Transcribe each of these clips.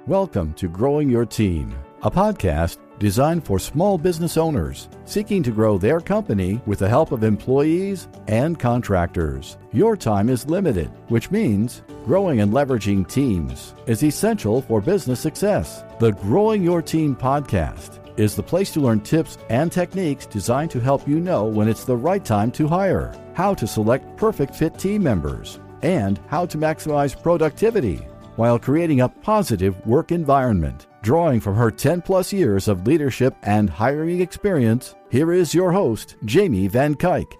Welcome to Growing Your Team, a podcast designed for small business owners seeking to grow their company with the help of employees and contractors. Your time is limited, which means growing and leveraging teams is essential for business success. The Growing Your Team podcast is the place to learn tips and techniques designed to help you know when it's the right time to hire, how to select perfect fit team members, and how to maximize productivity while creating a positive work environment. Drawing from her 10-plus years of leadership and hiring experience, here is your host, Jamie Van Kuyk.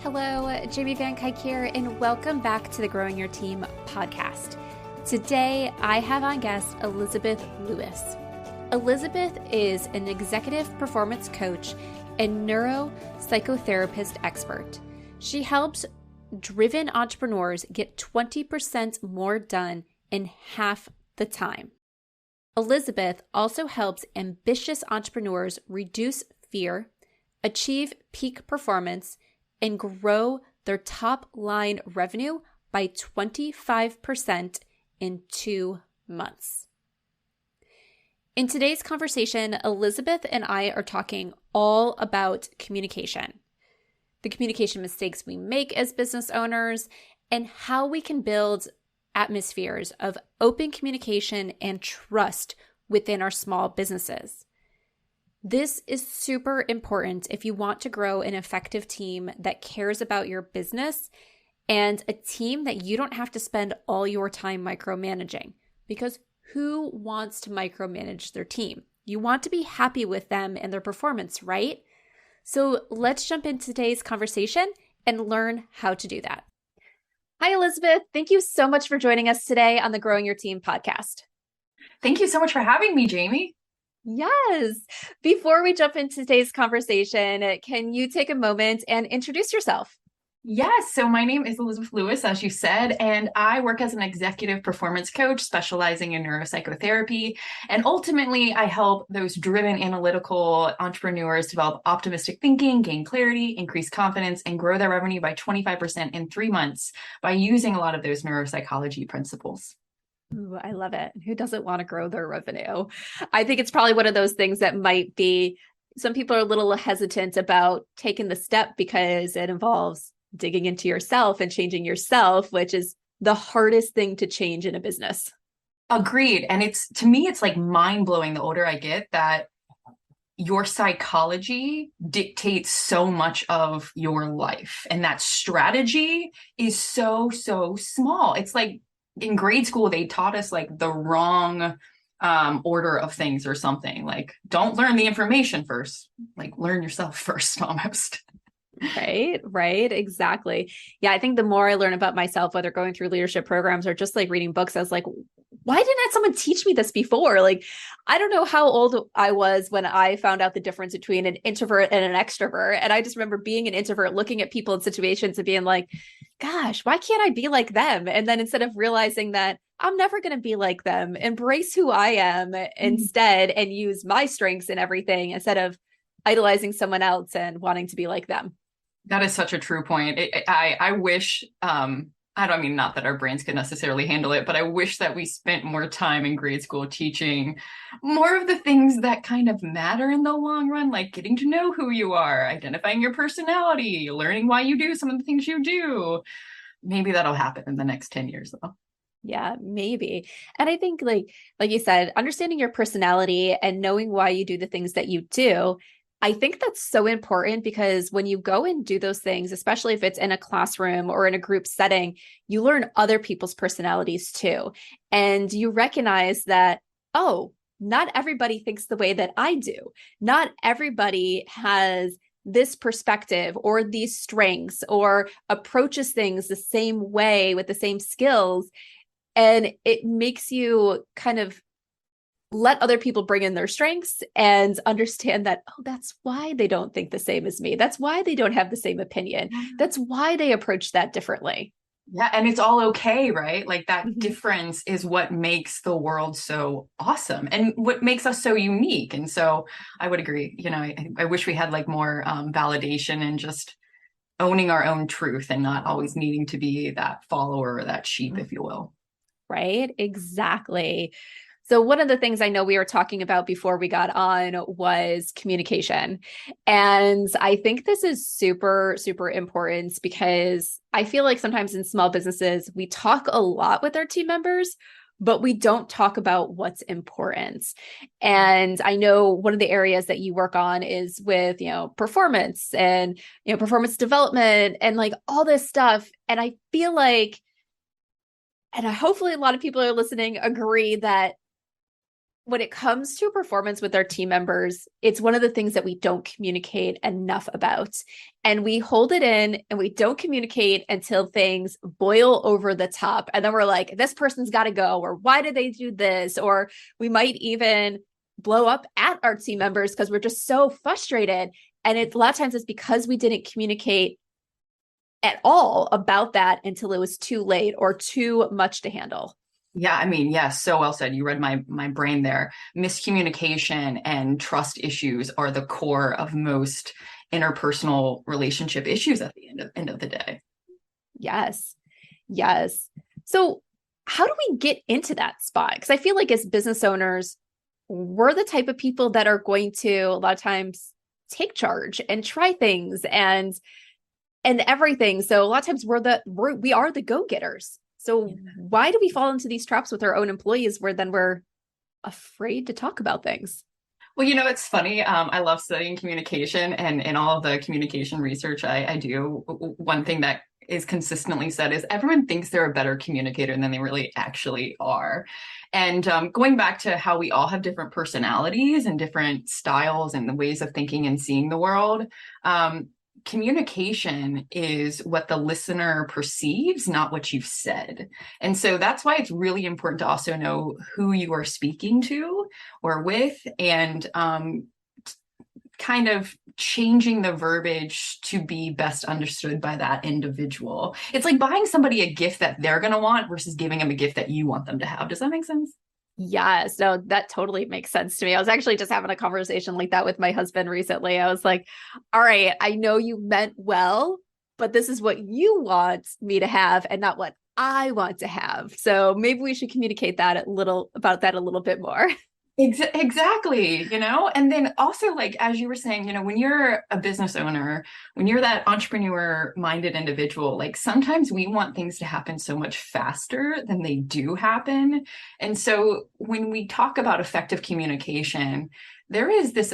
Hello, Jamie Van Kuyk here, and welcome back to the Growing Your Team podcast. Today, I have on guest Elizabeth Lewis. Elizabeth is an executive performance coach and neuropsychotherapist expert. She helps driven entrepreneurs get 20% more done in half the time. Elizabeth also helps ambitious entrepreneurs reduce fear, achieve peak performance, and grow their top line revenue by 25% in 2 months. In today's conversation, Elizabeth and I are talking all about communication, the communication mistakes we make as business owners, and how we can build atmospheres of open communication and trust within our small businesses. This is super important if you want to grow an effective team that cares about your business and a team that you don't have to spend all your time micromanaging, because who wants to micromanage their team? You want to be happy with them and their performance, right? So let's jump into today's conversation and learn how to do that. Hi, Elizabeth. Thank you so much for joining us today on the Growing Your Team podcast. Thank you so much for having me, Jamie. Yes. Before we jump into today's conversation, can you take a moment and introduce yourself? Yes. So my name is Elizabeth Lewis, as you said, and I work as an executive performance coach specializing in neuropsychotherapy. And ultimately, I help those driven analytical entrepreneurs develop optimistic thinking, gain clarity, increase confidence, and grow their revenue by 25% in 3 months by using a lot of those neuropsychology principles. Ooh, I love it. Who doesn't want to grow their revenue? I think it's probably one of those things that might be, some people are a little hesitant about taking the step because it involves digging into yourself and changing yourself, which is the hardest thing to change in a business. Agreed. And to me, it's like mind blowing the older I get that your psychology dictates so much of your life. And that strategy is so small. It's like in grade school, they taught us like the wrong order of things or something. Like, don't learn the information first, like learn yourself first almost. Right. Exactly. Yeah. I think the more I learn about myself, whether going through leadership programs or just like reading books, I was like, why didn't someone teach me this before? Like, I don't know how old I was when I found out the difference between an introvert and an extrovert. And I just remember being an introvert, looking at people in situations and being like, gosh, why can't I be like them? And then instead of realizing that I'm never going to be like them, embrace who I am instead and use my strengths in everything instead of idolizing someone else and wanting to be like them. That is such a true point. I wish, I don't mean not that our brains could necessarily handle it, but I wish that we spent more time in grade school teaching more of the things that kind of matter in the long run, like getting to know who you are, identifying your personality, learning why you do some of the things you do. Maybe that'll happen in the next 10 years though. Yeah, maybe. And I think like you said, understanding your personality and knowing why you do the things that you do, I think that's so important because when you go and do those things, especially if it's in a classroom or in a group setting, you learn other people's personalities too. And you recognize that, oh, not everybody thinks the way that I do. Not everybody has this perspective or these strengths or approaches things the same way with the same skills. And it makes you kind of let other people bring in their strengths and understand that, oh, that's why they don't think the same as me. That's why they don't have the same opinion. That's why they approach that differently. Yeah. And it's all okay, right? Like that difference is what makes the world so awesome and what makes us so unique. And so I would agree, I wish we had like more validation and just owning our own truth and not always needing to be that follower or that sheep, if you will. Right? Exactly. So one of the things I know we were talking about before we got on was communication. And I think this is super, super important because I feel like sometimes in small businesses, we talk a lot with our team members, but we don't talk about what's important. And I know one of the areas that you work on is with, performance and, performance development and like all this stuff. And I feel like, and hopefully a lot of people are listening agree that when it comes to performance with our team members, it's one of the things that we don't communicate enough about. And we hold it in and we don't communicate until things boil over the top. And then we're like, this person's got to go, or why did they do this? Or we might even blow up at our team members because we're just so frustrated. And a lot of times it's because we didn't communicate at all about that until it was too late or too much to handle. Yeah, I mean, yes, so well said. You read my brain there. Miscommunication and trust issues are the core of most interpersonal relationship issues at the end of the day. Yes. Yes. So how do we get into that spot? Because I feel like as business owners, we're the type of people that are going to a lot of times take charge and try things and everything. So a lot of times we are the go-getters. So why do we fall into these traps with our own employees where then we're afraid to talk about things? Well, it's funny. I love studying communication, and in all of the communication research I do, one thing that is consistently said is everyone thinks they're a better communicator than they really actually are. And going back to how we all have different personalities and different styles and the ways of thinking and seeing the world, communication is what the listener perceives, not what you've said. And so that's why it's really important to also know who you are speaking to or with, and kind of changing the verbiage to be best understood by that individual. It's like buying somebody a gift that they're going to want versus giving them a gift that you want them to have. Does that make sense? Yes, no, that totally makes sense to me. I was actually just having a conversation like that with my husband recently. I was like, all right, I know you meant well, but this is what you want me to have and not what I want to have. So maybe we should communicate that about that a little bit more. Exactly, and then also, like, as you were saying, when you're a business owner, when you're that entrepreneur minded individual, like sometimes we want things to happen so much faster than they do happen. And so when we talk about effective communication, there is this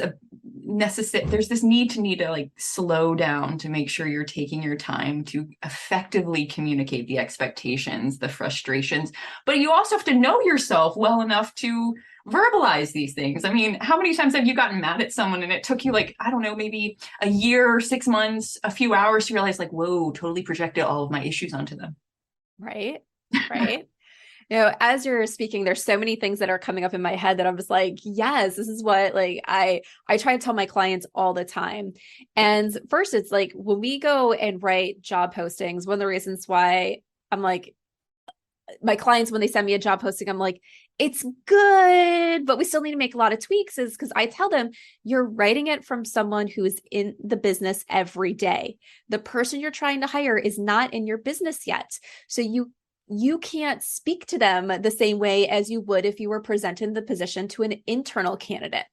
there's this need to like slow down to make sure you're taking your time to effectively communicate the expectations, the frustrations, but you also have to know yourself well enough to verbalize these things. I mean, how many times have you gotten mad at someone and it took you like, I don't know, maybe a year, 6 months, a few hours to realize like, whoa, totally projected all of my issues onto them. Right. Right. As you're speaking, there's so many things that are coming up in my head that I'm just like, yes, this is what like I try to tell my clients all the time. And first, it's like when we go and write job postings, one of the reasons why I'm like, my clients, when they send me a job posting, I'm like, it's good, but we still need to make a lot of tweaks, is because I tell them you're writing it from someone who is in the business every day. The person you're trying to hire is not in your business yet. So you can't speak to them the same way as you would if you were presenting the position to an internal candidate.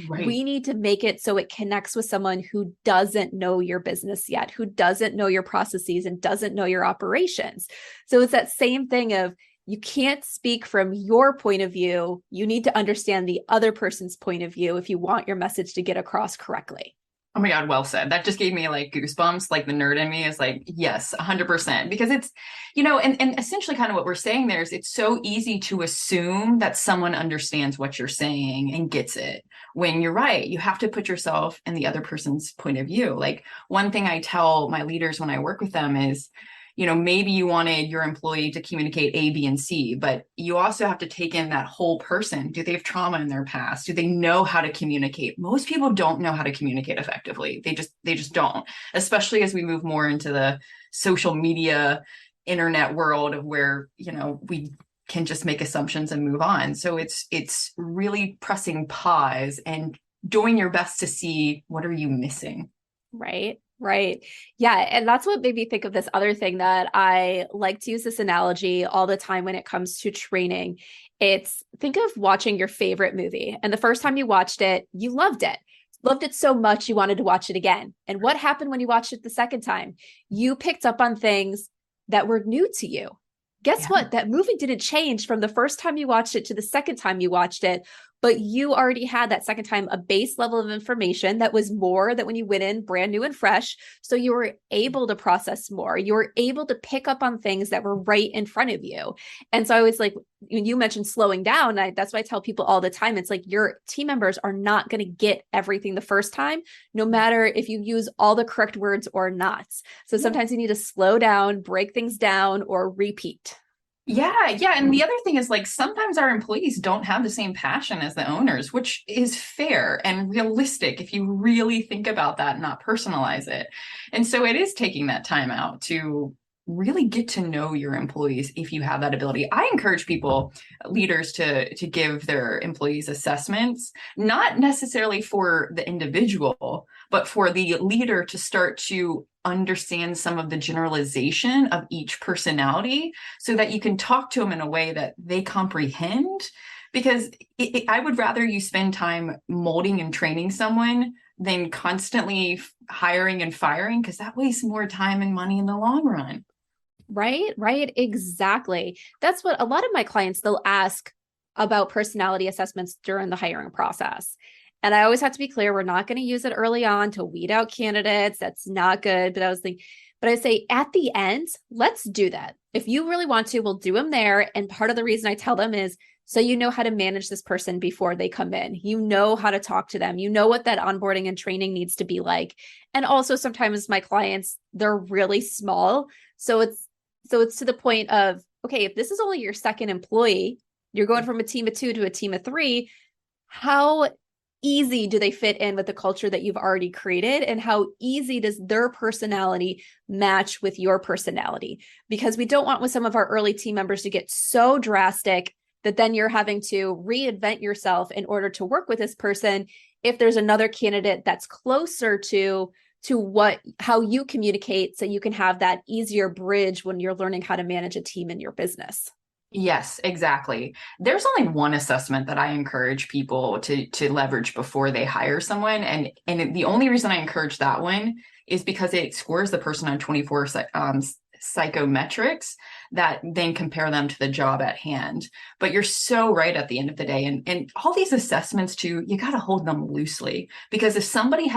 Right. We need to make it so it connects with someone who doesn't know your business yet, who doesn't know your processes and doesn't know your operations. So it's that same thing of you can't speak from your point of view. You need to understand the other person's point of view if you want your message to get across correctly. Oh my God, well said. That just gave me like goosebumps. Like the nerd in me is like, yes, 100%. Because it's, and essentially kind of what we're saying there is it's so easy to assume that someone understands what you're saying and gets it. When you're right, you have to put yourself in the other person's point of view. Like one thing I tell my leaders when I work with them is, maybe you wanted your employee to communicate A, B, and C, but you also have to take in that whole person. Do they have trauma in their past? Do they know how to communicate? Most people don't know how to communicate effectively. They just don't, especially as we move more into the social media, internet world of where, we can just make assumptions and move on. So it's really pressing pause and doing your best to see what are you missing. Right. Right. Yeah. And that's what made me think of this other thing that I like to use this analogy all the time when it comes to training. It's think of watching your favorite movie. And the first time you watched it, you loved it. Loved it so much you wanted to watch it again. And what happened when you watched it the second time? You picked up on things that were new to you. Guess Yeah. what? That movie didn't change from the first time you watched it to the second time you watched it, but you already had that second time a base level of information that was more that when you went in brand new and fresh. So you were able to process more. You were able to pick up on things that were right in front of you. And so I was like, when you mentioned slowing down, that's why I tell people all the time, it's like your team members are not going to get everything the first time, no matter if you use all the correct words or not. So sometimes you need to slow down, break things down, or repeat. Yeah, yeah. And the other thing is like sometimes our employees don't have the same passion as the owners, which is fair and realistic if you really think about that and not personalize it. And so it is taking that time out to really get to know your employees if you have that ability. I encourage people, leaders, to give their employees assessments, not necessarily for the individual, but for the leader to start to understand some of the generalization of each personality so that you can talk to them in a way that they comprehend. Because I would rather you spend time molding and training someone than constantly hiring and firing, because that wastes more time and money in the long run. Right, exactly. That's what a lot of my clients, they'll ask about personality assessments during the hiring process. And I always have to be clear, we're not going to use it early on to weed out candidates. That's not good. But I say at the end, let's do that. If you really want to, we'll do them there. And part of the reason I tell them is so you know how to manage this person before they come in. You know how to talk to them. You know what that onboarding and training needs to be like. And also sometimes my clients, they're really small. So it's to the point of, okay, if this is only your second employee, you're going from a team of 2 to a team of 3, how easy do they fit in with the culture that you've already created? And how easy does their personality match with your personality? Because we don't want with some of our early team members to get so drastic that then you're having to reinvent yourself in order to work with this person. If there's another candidate that's closer to how you communicate, so you can have that easier bridge when you're learning how to manage a team in your business. Yes, exactly. There's only one assessment that I encourage people to leverage before they hire someone, and the only reason I encourage that one is because it scores the person on 24 psychometrics that then compare them to the job at hand. But you're so right at the end of the day. And all these assessments too, you got to hold them loosely, because if somebody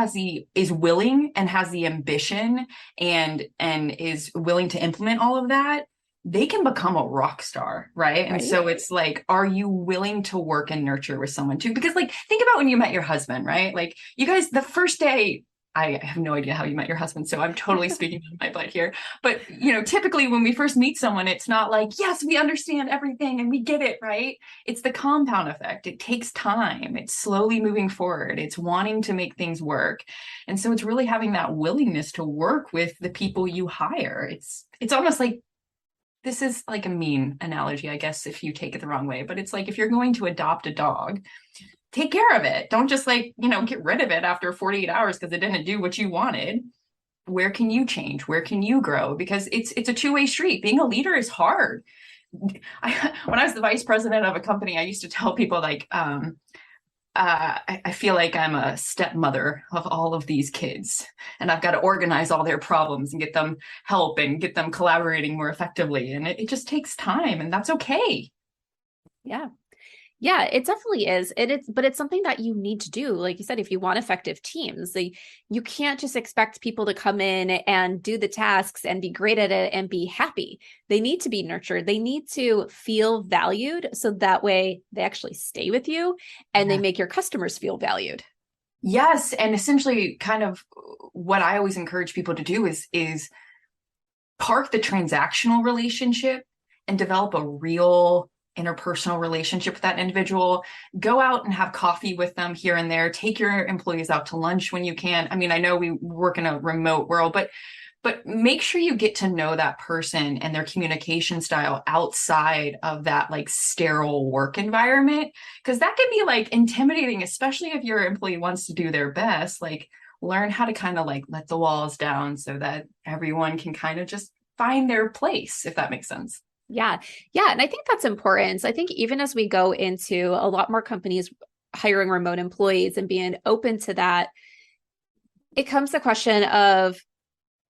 is willing and has the ambition and is willing to implement all of that, they can become a rock star, right? And so it's like, are you willing to work and nurture with someone too? Because like, think about when you met your husband, right? Like you guys, the first day, I have no idea how you met your husband, so I'm totally speaking on my butt here. But, typically when we first meet someone, it's not like, yes, we understand everything and we get it, right? It's the compound effect. It takes time. It's slowly moving forward. It's wanting to make things work. And so it's really having that willingness to work with the people you hire. It's almost like, this is like a mean analogy, I guess, if you take it the wrong way, but it's like if you're going to adopt a dog, take care of it. Don't just get rid of it after 48 hours because it didn't do what you wanted. Where can you change? Where can you grow? Because it's a two-way street. Being a leader is hard. When I was the vice president of a company, I used to tell people I feel like I'm a stepmother of all of these kids, and I've got to organize all their problems and get them help and get them collaborating more effectively. And it just takes time, and that's okay. Yeah. Yeah, it definitely is. But it's something that you need to do. Like you said, if you want effective teams, you can't just expect people to come in and do the tasks and be great at it and be happy. They need to be nurtured. They need to feel valued. So that way they actually stay with you and they make your customers feel valued. Yes. And essentially kind of what I always encourage people to do is park the transactional relationship and develop a real interpersonal relationship with that individual. Go out and have coffee with them here and there. Take your employees out to lunch when you can. I mean, I know we work in a remote world, but make sure you get to know that person and their communication style outside of that like sterile work environment, because that can be like intimidating, especially if your employee wants to do their best. Like, learn how to kind of like let the walls down so that everyone can kind of just find their place, if that makes sense. Yeah. Yeah. And I think that's important. So I think even as we go into a lot more companies hiring remote employees and being open to that, it comes to the question of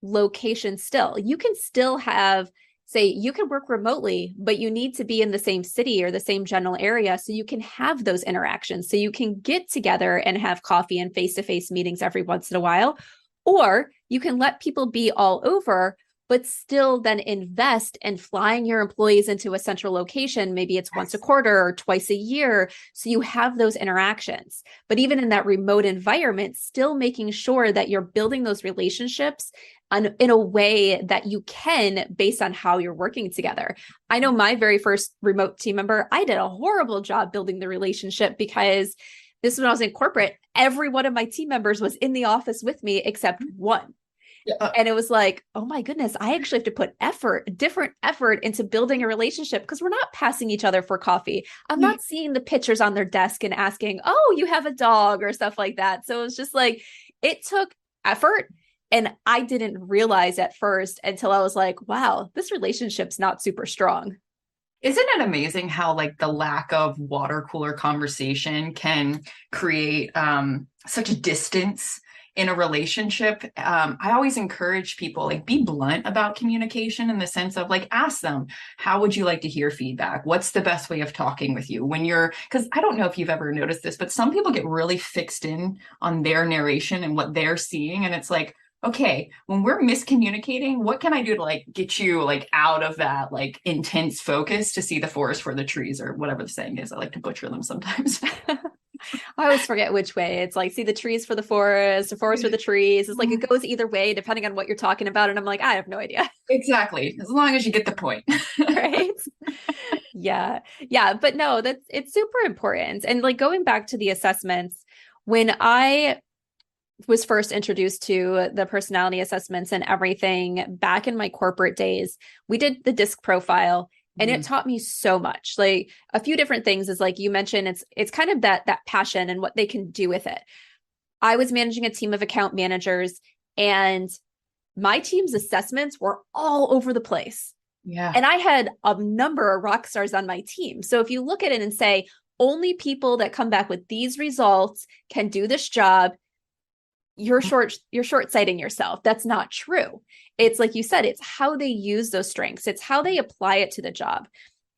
location still. You can still have, say, you can work remotely, but you need to be in the same city or the same general area so you can have those interactions. So you can get together and have coffee and face-to-face meetings every once in a while. Or you can let people be all over, but still then invest in flying your employees into a central location. Maybe it's once a quarter or twice a year. So you have those interactions. But even in that remote environment, still making sure that you're building those relationships in a way that you can based on how you're working together. I know my very first remote team member, I did a horrible job building the relationship because this is when I was in corporate. Every one of my team members was in the office with me except one. Yeah. And it was like, oh my goodness, I actually have to put different effort into building a relationship because we're not passing each other for coffee. I'm not seeing the pictures on their desk and asking, oh, you have a dog or stuff like that. So it was just like, it took effort. And I didn't realize at first until I was like, wow, this relationship's not super strong. Isn't it amazing how like the lack of water cooler conversation can create such a distance in a relationship? I always encourage people like be blunt about communication in the sense of like ask them, how would you like to hear feedback? What's the best way of talking with you when you're, because I don't know if you've ever noticed this, but some people get really fixed in on their narration and what they're seeing. And it's like, okay, when we're miscommunicating, what can I do to like get you like out of that like intense focus to see the forest for the trees or whatever the saying is? I like to butcher them sometimes. I always forget which way. It's like, see the trees for the forest for the trees. It's like, it goes either way, depending on what you're talking about. And I'm like, I have no idea. Exactly. As long as you get the point. Right. Yeah. Yeah. But no, it's super important. And like going back to the assessments, when I was first introduced to the personality assessments and everything back in my corporate days, we did the DISC profile. And it taught me so much. Like a few different things is like you mentioned, it's kind of that passion and what they can do with it. I was managing a team of account managers and my team's assessments were all over the place. Yeah. And I had a number of rock stars on my team. So if you look at it and say, only people that come back with these results can do this job, you're short-sighting yourself. That's not true. It's like you said, it's how they use those strengths. It's how they apply it to the job.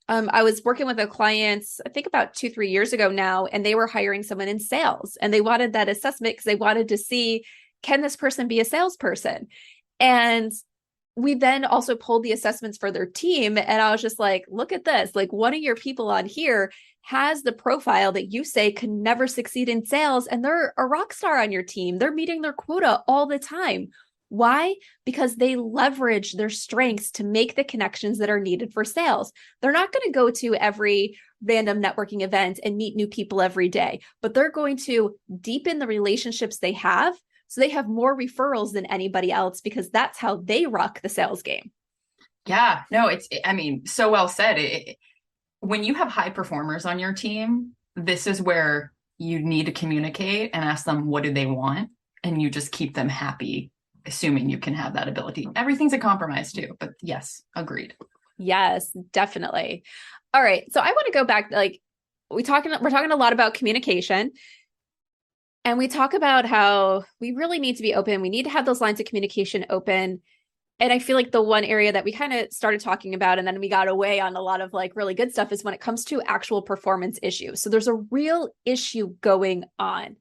I was working with a client, I think about 2-3 years ago now, and they were hiring someone in sales and they wanted that assessment because they wanted to see, can this person be a salesperson? And we then also pulled the assessments for their team. And I was just like, look at this. Like one of your people on here has the profile that you say can never succeed in sales. And they're a rock star on your team. They're meeting their quota all the time. Why? Because they leverage their strengths to make the connections that are needed for sales. They're not going to go to every random networking event and meet new people every day, but they're going to deepen the relationships they have. So they have more referrals than anybody else because that's how they rock the sales game. Yeah, no, I mean, so well said. When you have high performers on your team, this is where you need to communicate and ask them, what do they want? And you just keep them happy, assuming you can have that ability. Everything's a compromise too, but yes, agreed. Yes, definitely. All right. So I want to go back, like we're talking a lot about communication. And we talk about how we really need to be open. We need to have those lines of communication open. And I feel like the one area that we kind of started talking about and then we got away on a lot of like really good stuff is when it comes to actual performance issues. So there's a real issue going on.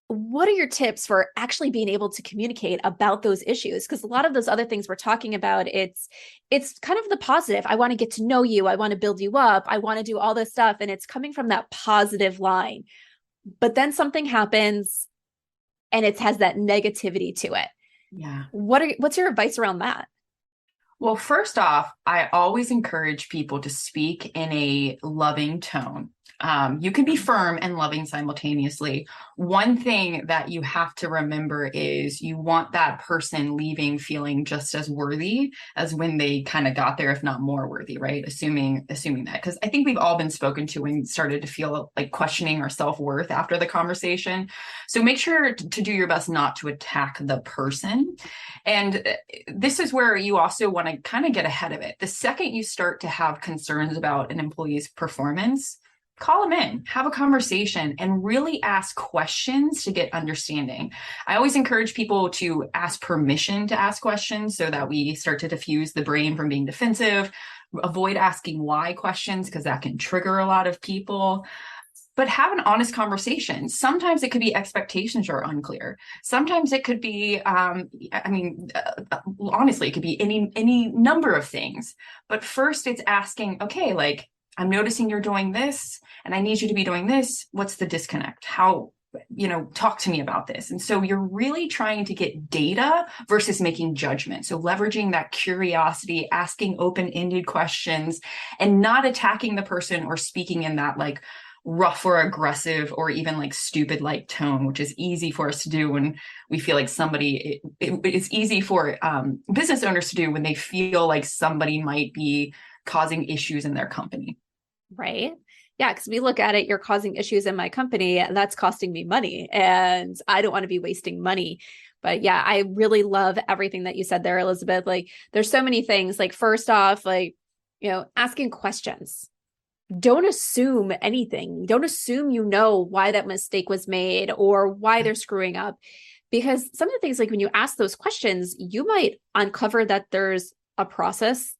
What are your tips for actually being able to communicate about those issues? Because a lot of those other things we're talking about, it's kind of the positive. I want to get to know you. I want to build you up. I want to do all this stuff. And it's coming from that positive line. But then something happens and it has that negativity to it. Yeah. What's your advice around that? Well, first off, I always encourage people to speak in a loving tone. You can be firm and loving simultaneously. One thing that you have to remember is you want that person leaving feeling just as worthy as when they kind of got there, if not more worthy, right? Assuming that, because I think we've all been spoken to and started to feel like questioning our self-worth after the conversation. So make sure to do your best not to attack the person. And this is where you also want to kind of get ahead of it. The second you start to have concerns about an employee's performance, call them in, have a conversation, and really ask questions to get understanding. I always encourage people to ask permission to ask questions so that we start to diffuse the brain from being defensive. Avoid asking why questions because that can trigger a lot of people. But have an honest conversation. Sometimes it could be expectations are unclear. Sometimes it could be, honestly, it could be any number of things. But first it's asking, okay, like, I'm noticing you're doing this and I need you to be doing this. What's the disconnect? How, talk to me about this. And so you're really trying to get data versus making judgment. So leveraging that curiosity, asking open-ended questions and not attacking the person or speaking in that like rough or aggressive or even like stupid like tone, which is easy for us to do when we feel like it's easy for business owners to do when they feel like somebody might be causing issues in their company. Right. Yeah. Because we look at it, you're causing issues in my company, and that's costing me money. And I don't want to be wasting money. But yeah, I really love everything that you said there, Elizabeth. Like, there's so many things. Like, first off, like, asking questions. Don't assume anything. Don't assume why that mistake was made or why they're screwing up. Because some of the things, like when you ask those questions, you might uncover that there's a process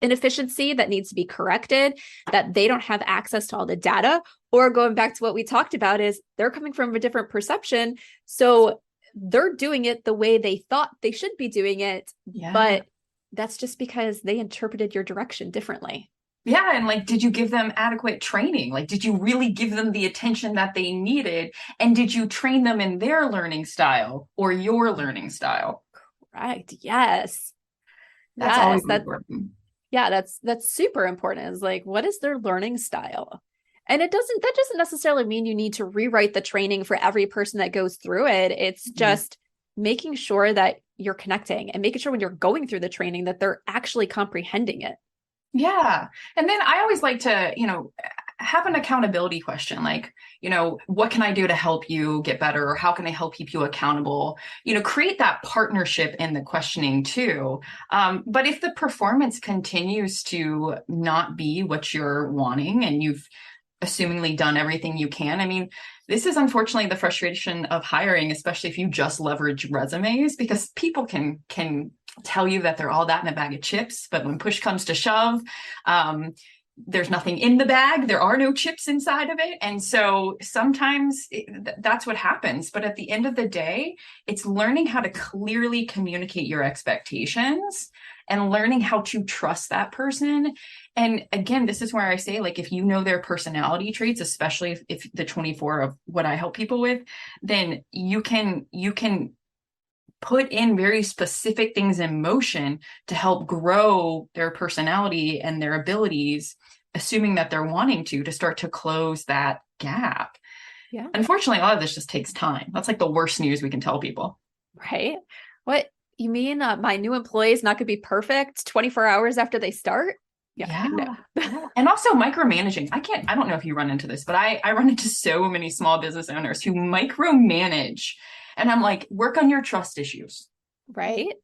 inefficiency that needs to be corrected, that they don't have access to all the data, or going back to what we talked about is they're coming from a different perception. So they're doing it the way they thought they should be doing it. Yeah. But that's just because they interpreted your direction differently. Yeah. And like, did you give them adequate training? Like, did you really give them the attention that they needed? And did you train them in their learning style or your learning style? Correct. Yes. That's always important. Yeah, that's super important. Is like, what is their learning style? And that doesn't necessarily mean you need to rewrite the training for every person that goes through it. It's just making sure that you're connecting and making sure when you're going through the training that they're actually comprehending it. Yeah. And then I always like to, have an accountability question, like, what can I do to help you get better? Or how can I help keep you accountable? Create that partnership in the questioning too. But if the performance continues to not be what you're wanting and you've assumingly done everything you can, I mean, this is unfortunately the frustration of hiring, especially if you just leverage resumes, because people can tell you that they're all that in a bag of chips, but when push comes to shove, there's nothing in the bag. There are no chips inside of it. And so sometimes that's what happens. But at the end of the day, it's learning how to clearly communicate your expectations and learning how to trust that person. And again, this is where I say, like, if you know their personality traits, especially if the 24 of what I help people with, then you can put in very specific things in motion to help grow their personality and their abilities, assuming that they're wanting to start to close that gap. Yeah. Unfortunately, a lot of this just takes time. That's like the worst news we can tell people. Right. What you mean? My new employee is not going to be perfect 24 hours after they start? Yeah. No. And also micromanaging. I don't know if you run into this, but I run into so many small business owners who micromanage. And I'm like, work on your trust issues. Right.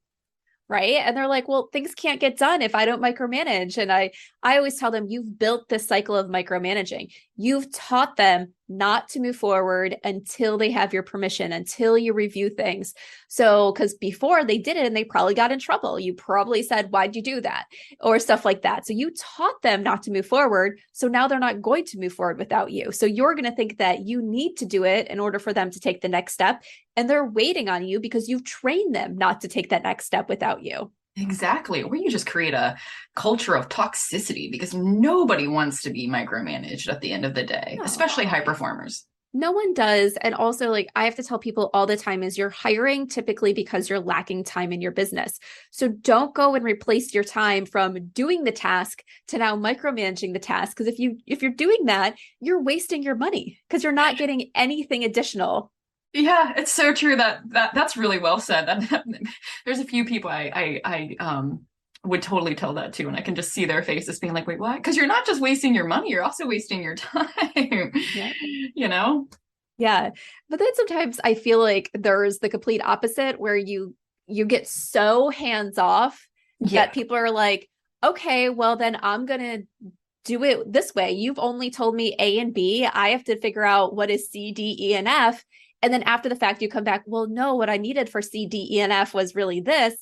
Right. And they're like, well, things can't get done if I don't micromanage. And I always tell them, you've built this cycle of micromanaging. You've taught them not to move forward until they have your permission, until you review things. So, because before they did it and they probably got in trouble, you probably said, why'd you do that? Or stuff like that. So you taught them not to move forward. So now they're not going to move forward without you. So you're going to think that you need to do it in order for them to take the next step. And they're waiting on you because you've trained them not to take that next step without you. Exactly. Or you just create a culture of toxicity because nobody wants to be micromanaged at the end of the day, especially high performers. No one does. And also, like, I have to tell people all the time is you're hiring typically because you're lacking time in your business. So don't go and replace your time from doing the task to now micromanaging the task. Because if you're doing that, you're wasting your money because you're not getting anything additional. Yeah, it's so true that's really well said. There's a few people I would totally tell that to, and I can just see their faces being like, "Wait, what?" Because you're not just wasting your money, you're also wasting your time. Yeah. You know? Yeah. But then sometimes I feel like there's the complete opposite where you get so hands off that Yeah. people are like, okay, well then I'm gonna do it this way. You've only told me A and B. I have to figure out what is C, D, E, and F. And then after the fact, you come back, well, no, what I needed for C, D, E, and F was really this.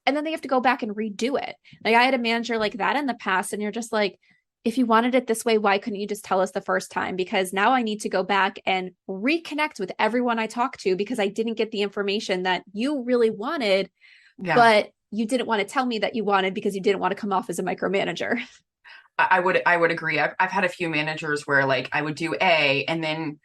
And then they have to go back and redo it. Like I had a manager like that in the past, and you're just like, if you wanted it this way, why couldn't you just tell us the first time? Because now I need to go back and reconnect with everyone I talked to because I didn't get the information that you really wanted, Yeah. but you didn't want to tell me that you wanted because you didn't want to come off as a micromanager. I would agree. I've had a few managers where like I would do A and then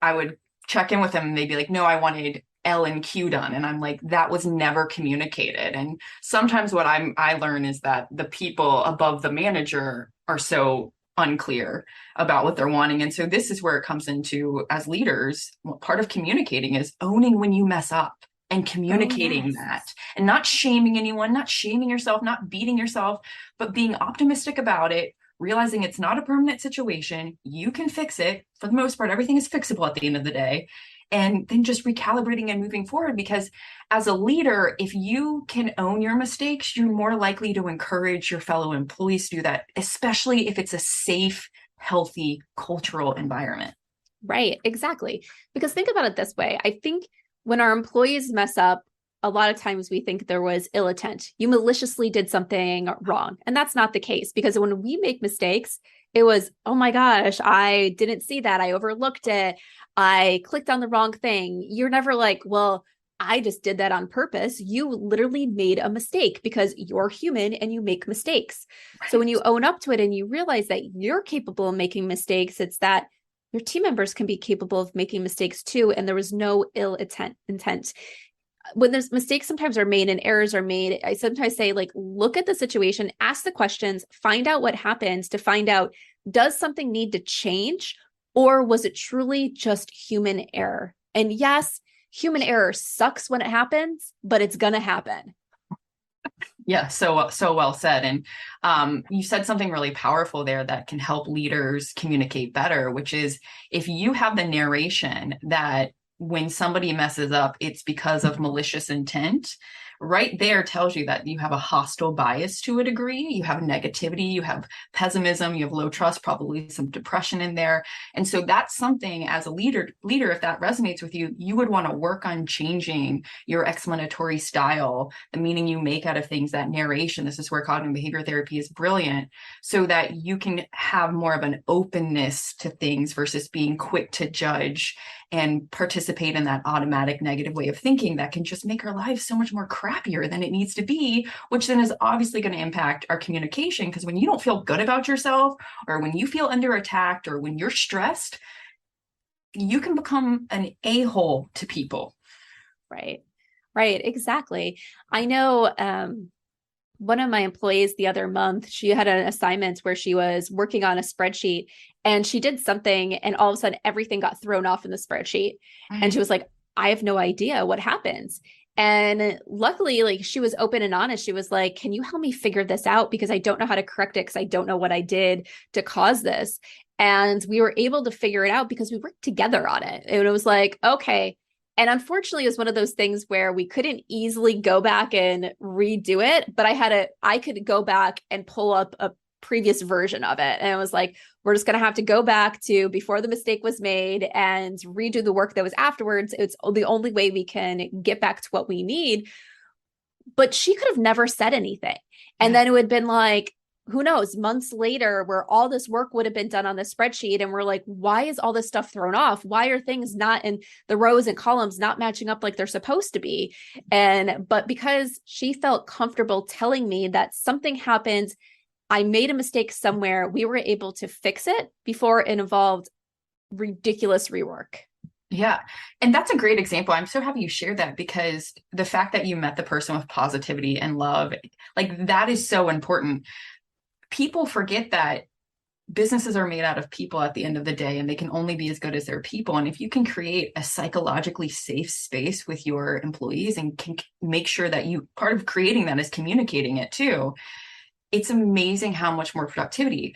I would check in with them and they'd be like, no, I wanted L and Q done. And I'm like, that was never communicated. And sometimes what I learn is that the people above the manager are so unclear about what they're wanting. And so this is where it comes into as leaders, part of communicating is owning when you mess up and Oh, communicating yes. that and not shaming anyone, not shaming yourself, not beating yourself, but being optimistic about it, realizing it's not a permanent situation. You can fix it. For the most part, everything is fixable at the end of the day. And then just recalibrating and moving forward. Because as a leader, if you can own your mistakes, you're more likely to encourage your fellow employees to do that, especially if it's a safe, healthy cultural environment. Right, exactly. Because think about it this way. I think when our employees mess up, a lot of times we think there was ill intent. You maliciously did something wrong. And that's not the case because when we make mistakes, it was, oh my gosh, I didn't see that. I overlooked it. I clicked on the wrong thing. You're never like, well, I just did that on purpose. You literally made a mistake because you're human and you make mistakes. So when Right. you own up to it and you realize that you're capable of making mistakes, it's that your team members can be capable of making mistakes too. And there was no ill intent. When there's mistakes sometimes are made and errors are made, I sometimes say, like, look at the situation, ask the questions, find out what happens to find out, does something need to change or was it truly just human error? And yes, human error sucks when it happens, but it's going to happen. Yeah, so well said. And you said something really powerful there that can help leaders communicate better, which is if you have the narration that when somebody messes up, it's because of malicious intent, right there tells you that you have a hostile bias to a degree. You have negativity, you have pessimism, you have low trust, probably some depression in there. And so that's something as a leader, if that resonates with you, you would want to work on changing your explanatory style, the meaning you make out of things, that narration. This is where cognitive behavior therapy is brilliant, so that you can have more of an openness to things versus being quick to judge and participate in that automatic negative way of thinking that can just make our lives so much more crappier than it needs to be, which then is obviously going to impact our communication. Because when you don't feel good about yourself, or when you feel under attack, or when you're stressed, you can become an a-hole to people. Right. Right. Exactly. I know one of my employees the other month, she had an assignment where she was working on a spreadsheet and she did something and all of a sudden everything got thrown off in the spreadsheet. And she was like, I have no idea what happens. And luckily, like she was open and honest. She was like, can you help me figure this out? Because I don't know how to correct it because I don't know what I did to cause this. And we were able to figure it out because we worked together on it. And it was like, okay. And unfortunately, it was one of those things where we couldn't easily go back and redo it, but I could go back and pull up a previous version of it. And it was like, we're just going to have to go back to before the mistake was made and redo the work that was afterwards. It's the only way we can get back to what we need. But she could have never said anything. And then it would have been like, who knows, months later, where all this work would have been done on the spreadsheet. And we're like, why is all this stuff thrown off? Why are things not in the rows and columns not matching up like they're supposed to be? But because she felt comfortable telling me that something happened, I made a mistake somewhere, we were able to fix it before it involved ridiculous rework. Yeah. And that's a great example. I'm so happy you shared that because the fact that you met the person with positivity and love, like that is so important. People forget that businesses are made out of people at the end of the day, and they can only be as good as their people. And if you can create a psychologically safe space with your employees and can make sure that you, part of creating that is communicating it too, it's amazing how much more productivity.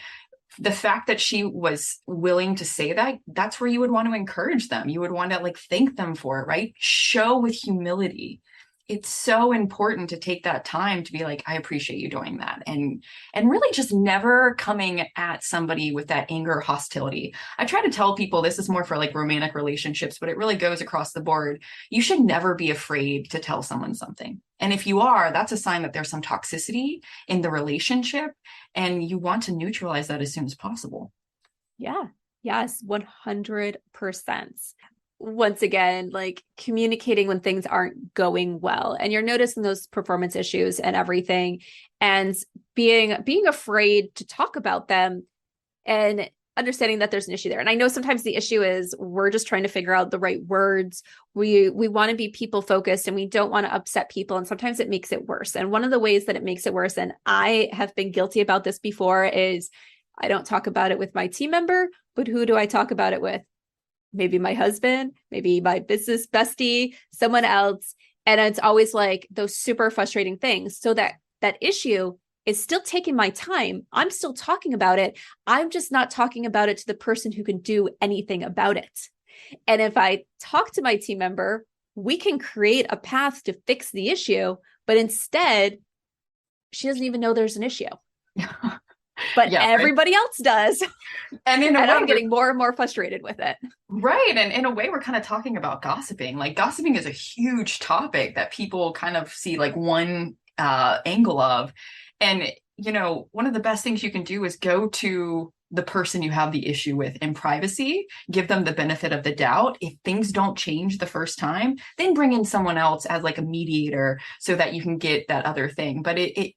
The fact that she was willing to say that, that's where you would want to encourage them. You would want to like thank them for it, right? Show with humility. It's so important to take that time to be like, I appreciate you doing that. And really just never coming at somebody with that anger or hostility. I try to tell people this is more for like romantic relationships, but it really goes across the board. You should never be afraid to tell someone something. And if you are, that's a sign that there's some toxicity in the relationship and you want to neutralize that as soon as possible. Yeah. Yes, 100%. Once again, like communicating when things aren't going well and you're noticing those performance issues and everything, and being afraid to talk about them and understanding that there's an issue there. And I know sometimes the issue is we're just trying to figure out the right words. We want to be people focused and we don't want to upset people. And sometimes it makes it worse. And one of the ways that it makes it worse, and I have been guilty about this before, is I don't talk about it with my team member, but who do I talk about it with? Maybe my husband, maybe my business bestie, someone else. And it's always like those super frustrating things. So that issue is still taking my time. I'm still talking about it. I'm just not talking about it to the person who can do anything about it. And if I talk to my team member, we can create a path to fix the issue. But instead, she doesn't even know there's an issue. But Yeah, everybody else does. and in a And way, I'm getting more and more frustrated with it. right. And in a way, we're kind of talking about gossiping. Like gossiping is a huge topic that people kind of see like one angle of. And, you know, one of the best things you can do is go to the person you have the issue with in privacy, give them the benefit of the doubt. If things don't change the first time, then bring in someone else as like a mediator so that you can get that other thing. But it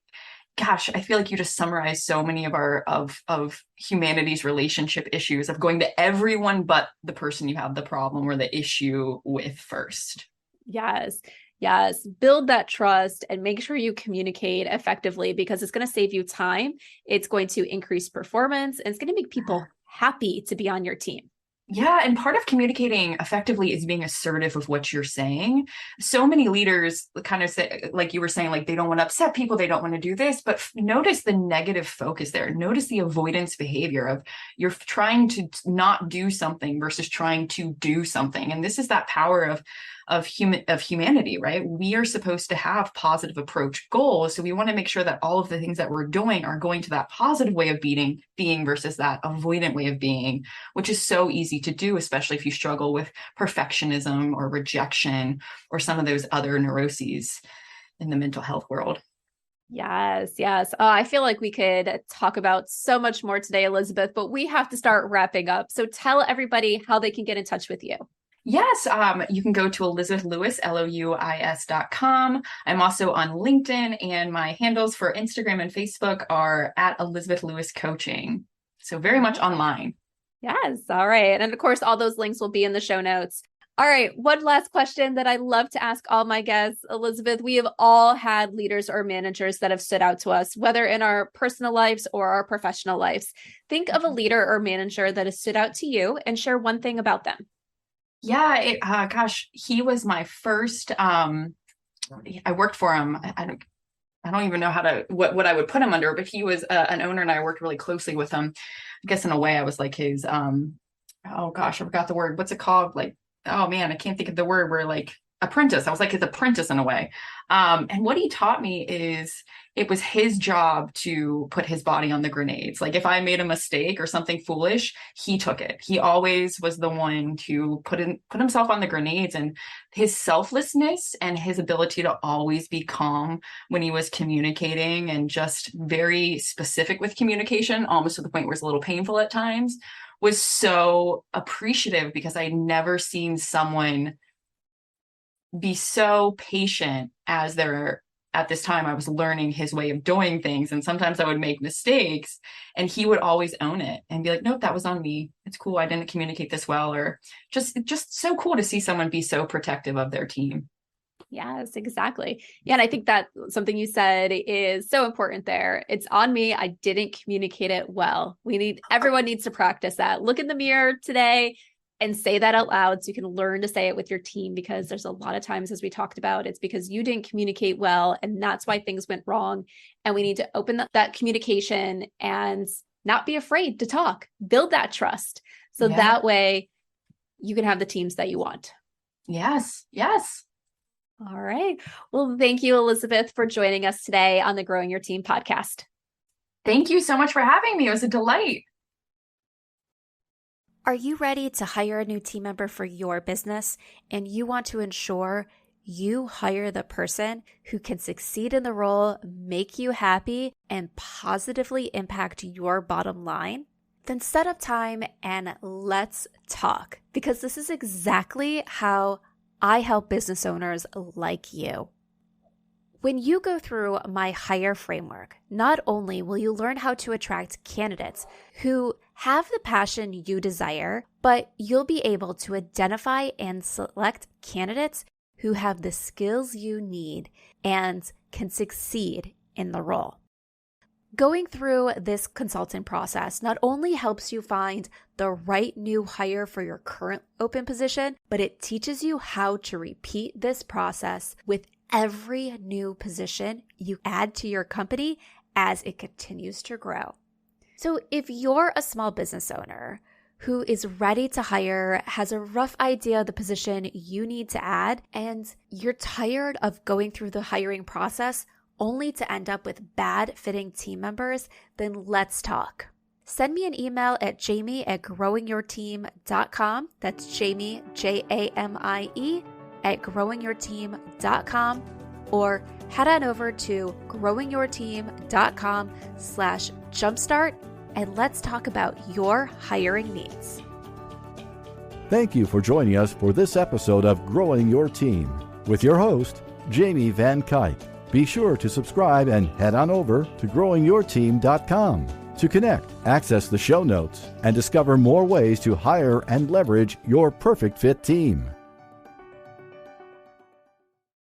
gosh, I feel like you just summarized so many of our of humanity's relationship issues of going to everyone but the person you have the problem or the issue with first. Yes. Yes. Build that trust and make sure you communicate effectively because it's going to save you time. It's going to increase performance and it's going to make people happy to be on your team. Yeah, and part of communicating effectively is being assertive of what you're saying. So many leaders kind of say, like you were saying, like they don't want to upset people, they don't want to do this, but notice the negative focus there. Notice the avoidance behavior of you're trying to not do something versus trying to do something. And this is that power of humanity, right? We are supposed to have positive approach goals. So we want to make sure that all of the things that we're doing are going to that positive way of being versus that avoidant way of being, which is so easy to do, especially if you struggle with perfectionism or rejection or some of those other neuroses in the mental health world. Yes, yes. I feel like we could talk about so much more today, Elizabeth, but we have to start wrapping up. So tell everybody how they can get in touch with you. Yes, you can go to Elizabeth Lewis, LOUIS.com. I'm also on LinkedIn, and my handles for Instagram and Facebook are at Elizabeth Lewis Coaching. So very much online. Yes. All right. And of course, all those links will be in the show notes. All right. One last question that I love to ask all my guests, Elizabeth. We have all had leaders or managers that have stood out to us, whether in our personal lives or our professional lives. Think of a leader or manager that has stood out to you and share one thing about them. Yeah, gosh, he was my first. I worked for him. I don't even know how to what I would put him under, but he was an owner, and I worked really closely with him. I guess in a way, I was like his. Oh gosh, I forgot the word. What's it called? Like, oh man, I can't think of the word. Where like apprentice. I was like his apprentice in a way. And what he taught me is it was his job to put his body on the grenades. Like if I made a mistake or something foolish, he took it. He always was the one to put himself on the grenades, and his selflessness and his ability to always be calm when he was communicating and just very specific with communication, almost to the point where it's a little painful at times, was so appreciative because I'd never seen someone be so patient as they're at this time I was learning his way of doing things. And sometimes I would make mistakes and he would always own it and be like, nope, that was on me. It's cool. I didn't communicate this well. Or just so cool to see someone be so protective of their team. Yes, exactly. Yeah. And I think that something you said is so important there. It's on me. I didn't communicate it well. Everyone needs to practice that. Look in the mirror today and say that out loud so you can learn to say it with your team, because there's a lot of times, as we talked about, it's because you didn't communicate well and that's why things went wrong. And we need to open that communication and not be afraid to talk, build that trust. So that way you can have the teams that you want. Yes. Yes. All right. Well, thank you, Elizabeth, for joining us today on the Growing Your Team podcast. Thank you so much for having me. It was a delight. Are you ready to hire a new team member for your business and you want to ensure you hire the person who can succeed in the role, make you happy, and positively impact your bottom line? Then set up time and let's talk, because this is exactly how I help business owners like you. When you go through my hire framework, not only will you learn how to attract candidates who have the passion you desire, but you'll be able to identify and select candidates who have the skills you need and can succeed in the role. Going through this consultant process not only helps you find the right new hire for your current open position, but it teaches you how to repeat this process with every new position you add to your company as it continues to grow. So if you're a small business owner who is ready to hire, has a rough idea of the position you need to add, and you're tired of going through the hiring process only to end up with bad fitting team members, then let's talk. Send me an email at jamie@growingyourteam.com. That's Jamie, Jamie, @growingyourteam.com, or head on over to growingyourteam.com/jumpstart and let's talk about your hiring needs. Thank you for joining us for this episode of Growing Your Team with your host, Jamie Van Kuyk. Be sure to subscribe and head on over to growingyourteam.com to connect, access the show notes, and discover more ways to hire and leverage your perfect fit team.